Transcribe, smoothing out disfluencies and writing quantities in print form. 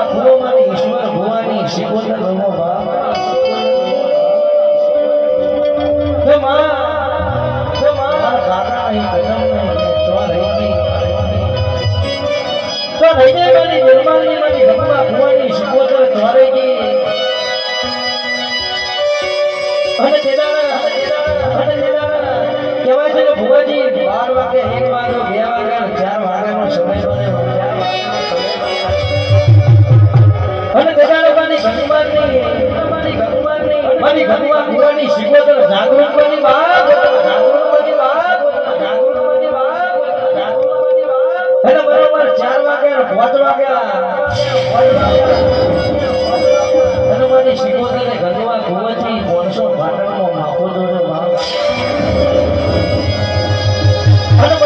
ગંગવા ભુવોમાંની ઈશ્વર ભુવાની શિકોતર રમો બાપ તો મારા કાકા અહીં કદમ તો રહી તો રહીને મારી નિર્માણની મારી ગંગવા ભુવાની શિકોતર દ્વારેજી અને તેના કહેવાય છે કે ભુવાજી 12 વાગે 1 વાગે 2 વાગે 4 વાગ્યાનો સમય બને અને તેના લોકોની ઘણીવારની ઘણીવાર ભુવાની શિકોતર જાગૃતવાની વાત અને બરોબર 4 વાગે 5 વાગ્યા હનુમાનની શિકોતરે ઘણીવાર ભુવાજી 500 પાટણમાં માખો દોડ્યો અને